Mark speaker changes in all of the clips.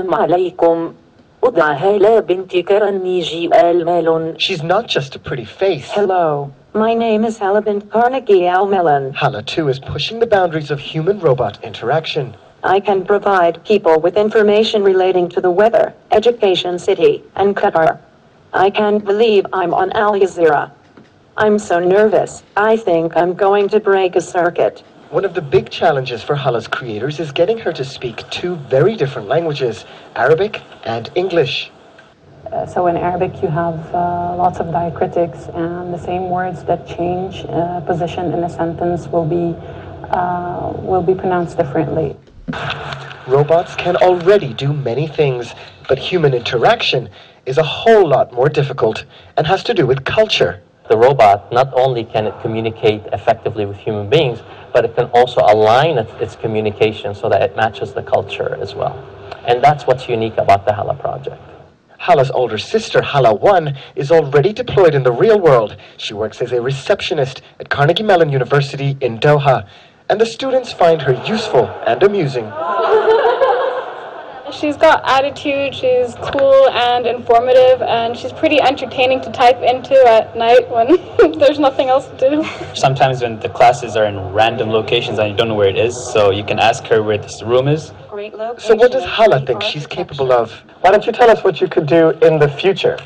Speaker 1: السلام عليكم. أدعى هالة بنت كارنيجي الميلون.
Speaker 2: She's not just a pretty face.
Speaker 1: Hello, my name is Hala bint Carnegie Almelon.
Speaker 2: Hala too is pushing the boundaries of human-robot interaction.
Speaker 1: I can provide people with information relating to the weather, education, city, and Qatar. I can't believe I'm on Al Jazeera. I'm so nervous, I think I'm going to break a circuit.
Speaker 2: One of the big challenges for Hala's creators is getting her to speak two very different languages, Arabic and English.
Speaker 3: So in Arabic you have lots of diacritics, and the same words that change position in a sentence will be pronounced differently.
Speaker 2: Robots can already do many things, but human interaction is a whole lot more difficult and has to do with culture.
Speaker 4: The robot, not only can it communicate effectively with human beings, but it can also align its communication so that it matches the culture as well. And that's what's unique about the Hala project.
Speaker 2: Hala's older sister, Hala 1, is already deployed in the real world. She works as a receptionist at Carnegie Mellon University in Doha, and the students find her useful and amusing.
Speaker 5: She's got attitude, she's cool and informative, and she's pretty entertaining to type into at night when there's nothing else to do.
Speaker 6: Sometimes when the classes are in random locations and you don't know where it is, so you can ask her where this room is.
Speaker 2: So what does Hala think she's capable of? Why don't you tell us what you could do in the future?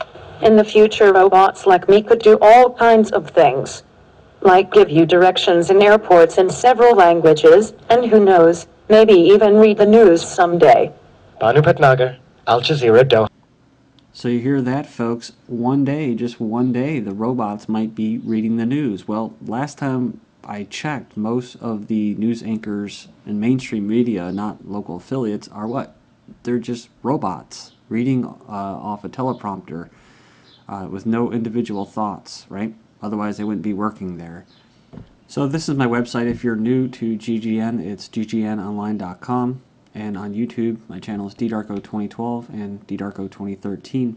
Speaker 1: In the future, robots like me could do all kinds of things. Like give you directions in airports in several languages, and who knows, maybe even read the news someday.
Speaker 2: Banu Patnagar, Al Jazeera, Doha.
Speaker 7: So you hear that, folks. One day, just one day, the robots might be reading the news. Well, last time I checked, most of the news anchors in mainstream media, not local affiliates, are what? They're just robots reading off a teleprompter with no individual thoughts, right? Otherwise, they wouldn't be working there. So this is my website. If you're new to GGN, it's ggnonline.com. And on YouTube, my channel is ddarko2012 and ddarko2013.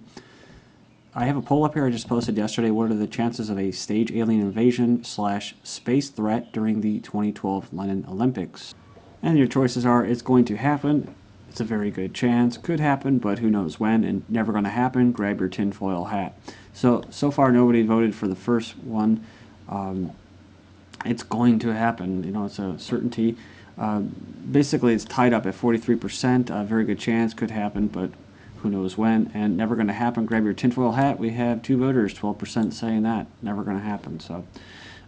Speaker 7: I have a poll up here I just posted yesterday. What are the chances of a stage alien invasion / space threat during the 2012 London Olympics? And your choices are, it's going to happen, it's a very good chance, could happen, but who knows when, and never going to happen, grab your tinfoil hat. So far nobody voted for the first one. It's going to happen, you know, it's a certainty. Basically it's tied up at 43%, a very good chance, could happen, but who knows when, and never going to happen, grab your tinfoil hat. We have 2 voters, 12% saying that, never going to happen. So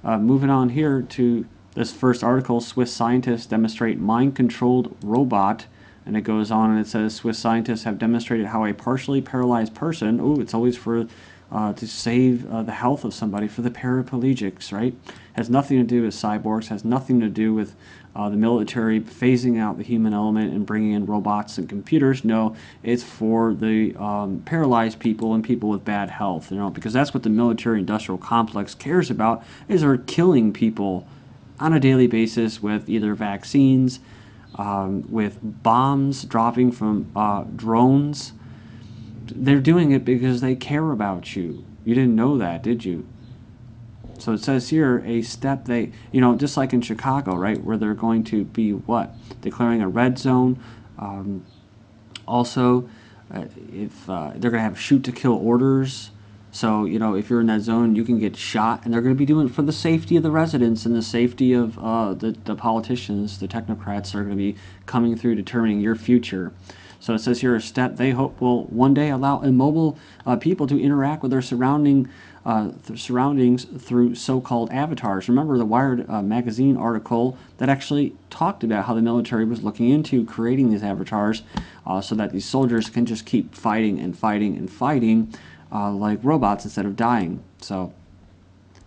Speaker 7: moving on here to this first article, Swiss scientists demonstrate mind-controlled robot, and it goes on and it says Swiss scientists have demonstrated how a partially paralyzed person, it's always for to save the health of somebody, for the paraplegics, right? Has nothing to do with cyborgs, has nothing to do with the military phasing out the human element and bringing in robots and computers. No, it's for the paralyzed people and people with bad health, you know, because that's what the military-industrial complex cares about, is they're killing people on a daily basis with either vaccines, with bombs dropping from drones. They're doing it because they care about you. You didn't know that, did you? So it says here, a step they, you know, just like in Chicago, right, where they're going to be what? Declaring a red zone. Also, if they're going to have shoot-to-kill orders. So, you know, if you're in that zone, you can get shot, and they're going to be doing it for the safety of the residents and the safety of the politicians, the technocrats that are going to be coming through determining your future. So it says here, a step they hope will one day allow immobile people to interact with their surroundings through so-called avatars. Remember the Wired magazine article that actually talked about how the military was looking into creating these avatars so that these soldiers can just keep fighting and fighting and fighting like robots instead of dying. So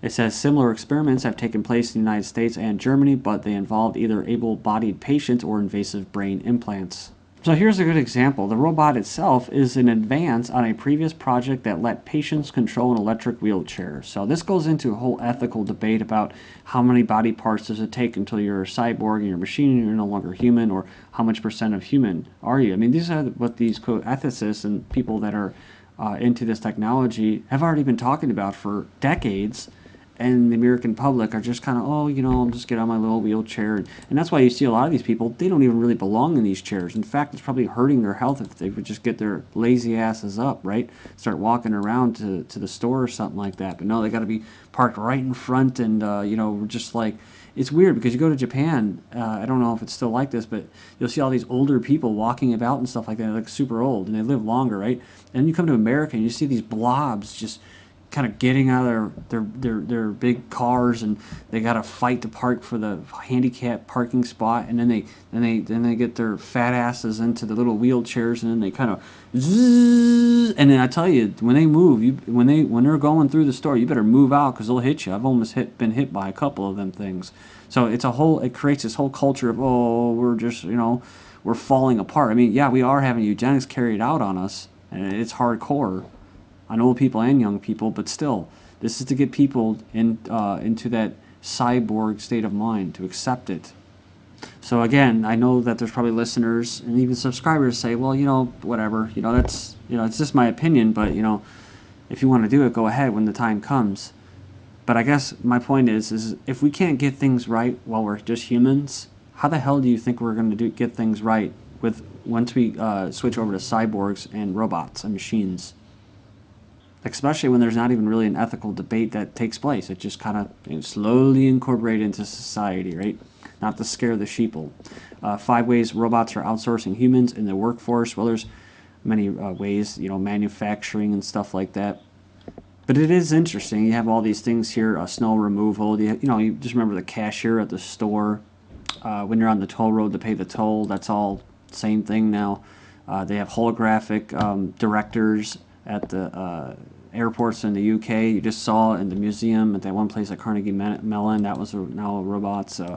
Speaker 7: it says similar experiments have taken place in the United States and Germany, but they involved either able-bodied patients or invasive brain implants. So here's a good example. The robot itself is an advance on a previous project that let patients control an electric wheelchair. So this goes into a whole ethical debate about how many body parts does it take until you're a cyborg and you're a machine and you're no longer human, or how much percent of human are you? I mean, these are what these quote ethicists and people that are into this technology have already been talking about for decades. and the American public are just kind of, oh, you know, I'll just get on my little wheelchair. And that's why you see a lot of these people, they don't even really belong in these chairs. In fact, it's probably hurting their health if they would just get their lazy asses up, right? Start walking around to the store or something like that. But no, they got to be parked right in front, and, you know, we're just like, it's weird because you go to Japan, I don't know if it's still like this, but you'll see all these older people walking about and stuff like that, like super old, and they live longer, right? And you come to America and you see these blobs just kind of getting out of their big cars, and they got to fight to park for the handicap parking spot, and then they get their fat asses into the little wheelchairs, and then they kind of zzz, and then I tell you, when they move, when they're going through the store, you better move out because they'll hit you. I've almost been hit by a couple of them things. So it creates this whole culture of, oh, we're just, you know, we're falling apart. I mean, yeah, we are having eugenics carried out on us, and it's hardcore on old people and young people, but still, this is to get people into that cyborg state of mind, to accept it. So again, I know that there's probably listeners and even subscribers say, well, you know, whatever, you know, that's, you know, it's just my opinion, but, you know, if you want to do it, go ahead when the time comes. But I guess my point is if we can't get things right while we're just humans, how the hell do you think we're going to get things right once we switch over to cyborgs and robots and machines? Especially when there's not even really an ethical debate that takes place. It just kind of slowly incorporated into society, right? Not to scare the sheeple. 5 ways robots are outsourcing humans in the workforce. Well, there's many ways, you know, manufacturing and stuff like that. But it is interesting. You have all these things here, snow removal. You know, you just remember the cashier at the store. When you're on the toll road to pay the toll, that's all same thing now. They have holographic directors at the airports in the UK. You just saw in the museum at that one place at Carnegie Mellon. That was now a robot. So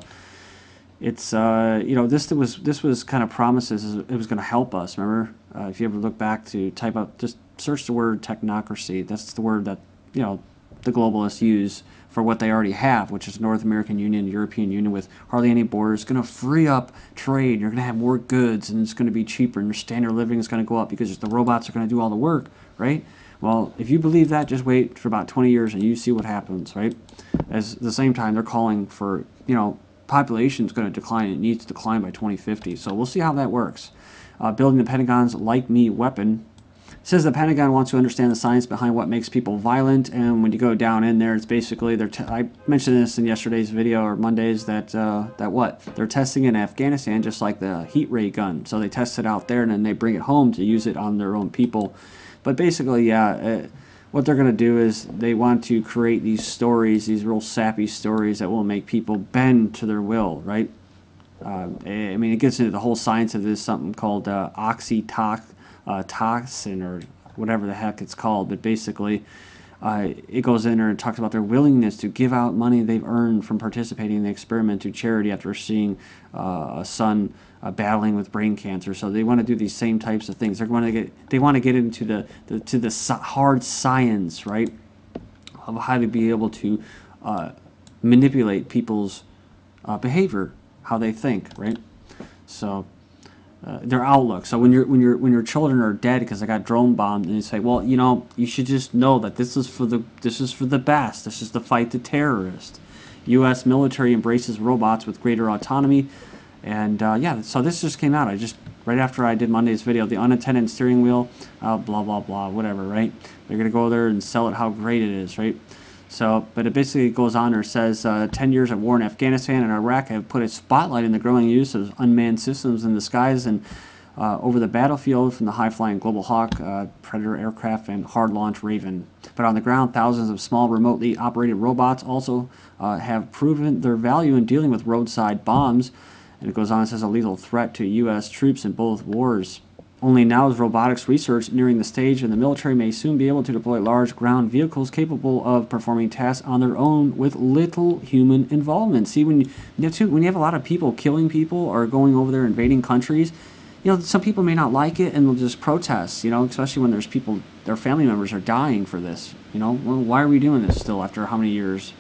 Speaker 7: it's you know, this was kind of promises it was going to help us. Remember, if you ever look back to type up, just search the word technocracy. That's the word that, you know, the globalists use for what they already have, which is North American Union, European Union with hardly any borders. It's going to free up trade. You're going to have more goods, and it's going to be cheaper, and your standard of living is going to go up because the robots are going to do all the work, right? Well, if you believe that, just wait for about 20 years and you see what happens, right? At the same time, they're calling for, you know, population is going to decline. It needs to decline by 2050. So we'll see how that works. Building the Pentagon's Like Me weapon. It says the Pentagon wants to understand the science behind what makes people violent, and when you go down in there, it's basically I mentioned this in yesterday's video or Monday's that they're testing in Afghanistan just like the heat ray gun. So they test it out there and then they bring it home to use it on their own people. But basically, yeah, what they're going to do is they want to create these stories, these real sappy stories that will make people bend to their will, right? I mean, it gets into the whole science of this, something called toxin or whatever the heck it's called, but basically it goes in there and talks about their willingness to give out money they've earned from participating in the experiment to charity after seeing a son battling with brain cancer. So they want to do these same types of things. They want to get into the hard science, right, of how to be able to manipulate people's behavior, how they think, right? So their outlook. So when your children are dead because they got drone bombed, and you say, well, you know, you should just know that this is for the best. This is the fight to terrorists. U.S. military embraces robots with greater autonomy, and yeah. So this just came out. Right after I did Monday's video, the unattended steering wheel, blah blah blah, whatever. Right? They're gonna go there and sell it how great it is, right? So, but it basically goes on or says 10 years of war in Afghanistan and Iraq have put a spotlight in the growing use of unmanned systems in the skies and over the battlefield, from the high-flying Global Hawk, Predator aircraft, and hard-launch Raven. But on the ground, thousands of small, remotely operated robots also have proven their value in dealing with roadside bombs. And it goes on and says a lethal threat to U.S. troops in both wars. Only now is robotics research nearing the stage, and the military may soon be able to deploy large ground vehicles capable of performing tasks on their own with little human involvement. See, when you have a lot of people killing people or going over there invading countries, you know, some people may not like it and they'll just protest, you know, especially when there's people, their family members are dying for this, you know. Well, why are we doing this still after how many years?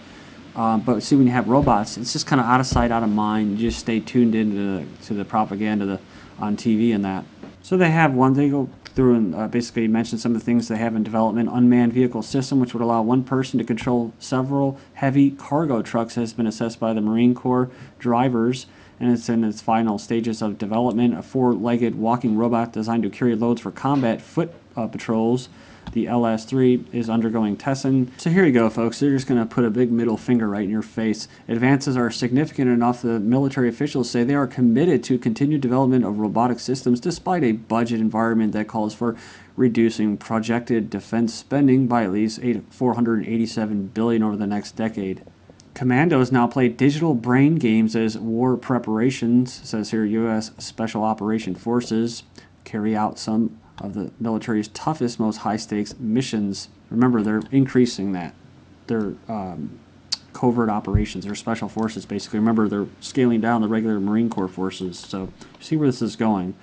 Speaker 7: But see, when you have robots, it's just kind of out of sight, out of mind. You just stay tuned into the propaganda on TV and that. So they have one, they go through and basically mentioned some of the things they have in development. Unmanned vehicle system, which would allow one person to control several heavy cargo trucks, has been assessed by the Marine Corps drivers, and it's in its final stages of development. A four-legged walking robot designed to carry loads for combat foot patrols. The LS-3 is undergoing testing. So here you go, folks. They're just going to put a big middle finger right in your face. Advances are significant enough that military officials say they are committed to continued development of robotic systems despite a budget environment that calls for reducing projected defense spending by at least $487 billion over the next decade. Commandos now play digital brain games as war preparations, says here. U.S. Special Operation Forces carry out some of the military's toughest, most high-stakes missions. Remember, they're increasing that. They're covert operations. They're special forces, basically. Remember, they're scaling down the regular Marine Corps forces. So see where this is going.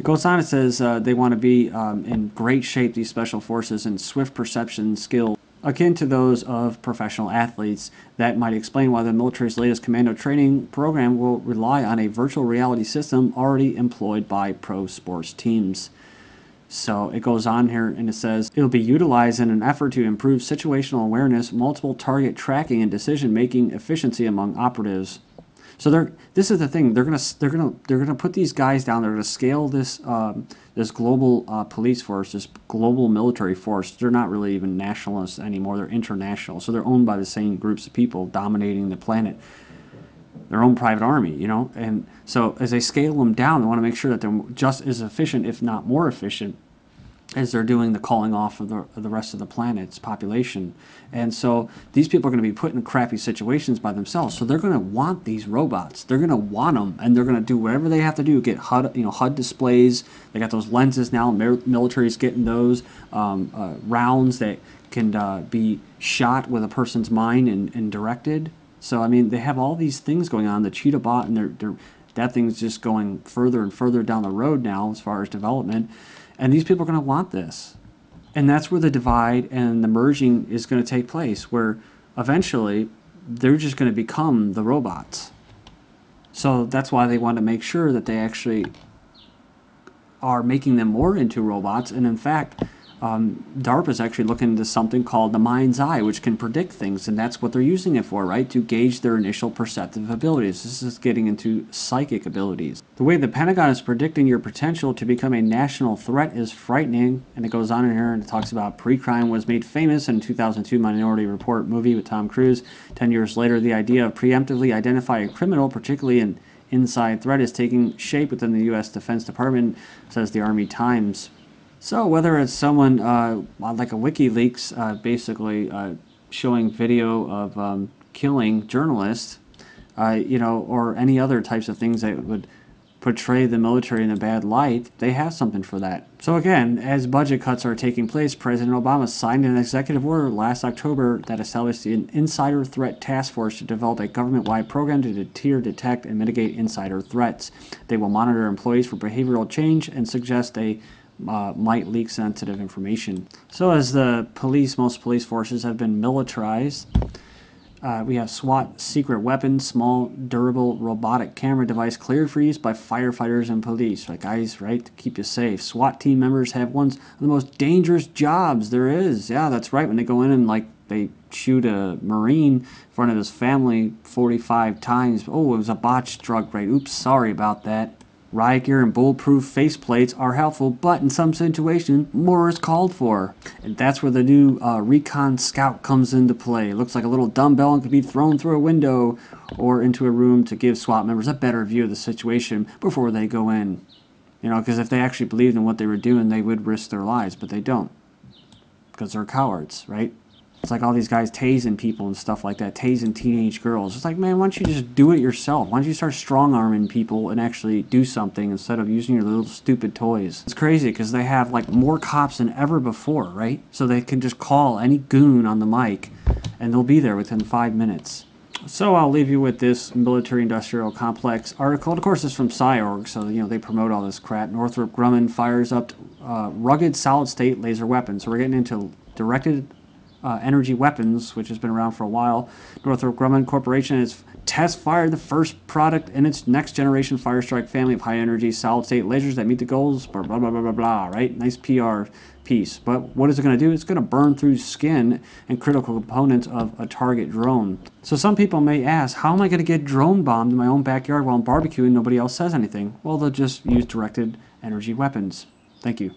Speaker 7: It goes on, it says they want to be in great shape, these special forces, and swift perception skills akin to those of professional athletes. That might explain why the military's latest commando training program will rely on a virtual reality system already employed by pro sports teams. So it goes on here and it says it'll be utilized in an effort to improve situational awareness, multiple target tracking, and decision-making efficiency among operatives. So this is the thing. They're gonna put these guys down. They're gonna scale this this global police force, this global military force. They're not really even nationalists anymore. They're international. So they're owned by the same groups of people dominating the planet. Their own private army, you know. And so as they scale them down, they want to make sure that they're just as efficient, if not more efficient, as they're doing the calling off of the rest of the planet's population. And so these people are going to be put in crappy situations by themselves. So they're going to want these robots. They're going to want them, and they're going to do whatever they have to do. Get HUD displays. They got those lenses now. Military's getting those rounds that can be shot with a person's mind and directed. So I mean, they have all these things going on. The Cheetah Bot, and that thing's just going further and further down the road now as far as development. And these people are going to want this. And that's where the divide and the merging is going to take place, where eventually they're just going to become the robots. So that's why they want to make sure that they actually are making them more into robots. And in fact, DARPA is actually looking into something called the mind's eye, which can predict things, and that's what they're using it for, right? To gauge their initial perceptive abilities. This is getting into psychic abilities. The way the Pentagon is predicting your potential to become a national threat is frightening, and it goes on in here and it talks about pre-crime was made famous in a 2002 Minority Report movie with Tom Cruise. 10 years later, the idea of preemptively identifying a criminal, particularly an inside threat, is taking shape within the U.S. Defense Department, says the Army Times. So whether it's someone like a WikiLeaks basically showing video of killing journalists, or any other types of things that would portray the military in a bad light, they have something for that. So again, as budget cuts are taking place, President Obama signed an executive order last October that established an Insider Threat Task Force to develop a government-wide program to deter, detect, and mitigate insider threats. They will monitor employees for behavioral change and suggest they might leak sensitive information. So as the most police forces have been militarized, we have SWAT secret weapons, small, durable, robotic camera device cleared for use by firefighters and police. Like, guys, right, to keep you safe. SWAT team members have one of the most dangerous jobs there is. Yeah, that's right. When they go in and, like, they shoot a Marine in front of his family 45 times. Oh, it was a botched drug raid. Oops, sorry about that. Riot gear and bulletproof faceplates are helpful, but in some situations, more is called for. And that's where the new Recon Scout comes into play. It looks like a little dumbbell and can be thrown through a window or into a room to give SWAT members a better view of the situation before they go in. You know, because if they actually believed in what they were doing, they would risk their lives, but they don't. Because they're cowards, right? It's like all these guys tasing people and stuff like that, tasing teenage girls. It's like, man, why don't you just do it yourself? Why don't you start strong-arming people and actually do something instead of using your little stupid toys? It's crazy because they have like more cops than ever before, right? So they can just call any goon on the mic and they'll be there within 5 minutes. So I'll leave you with this military-industrial complex article. Of course, it's from Sci.org, so they promote all this crap. Northrop Grumman fires up rugged solid-state laser weapons. So we're getting into directed energy weapons, which has been around for a while. Northrop Grumman Corporation has test fired the first product in its next generation Firestrike family of high energy solid state lasers that meet the goals, blah, blah, blah, blah, blah, blah, right? Nice PR piece. But what is it going to do? It's going to burn through skin and critical components of a target drone. So some people may ask, how am I going to get drone bombed in my own backyard while I'm barbecuing and nobody else says anything? Well, they'll just use directed energy weapons. Thank you.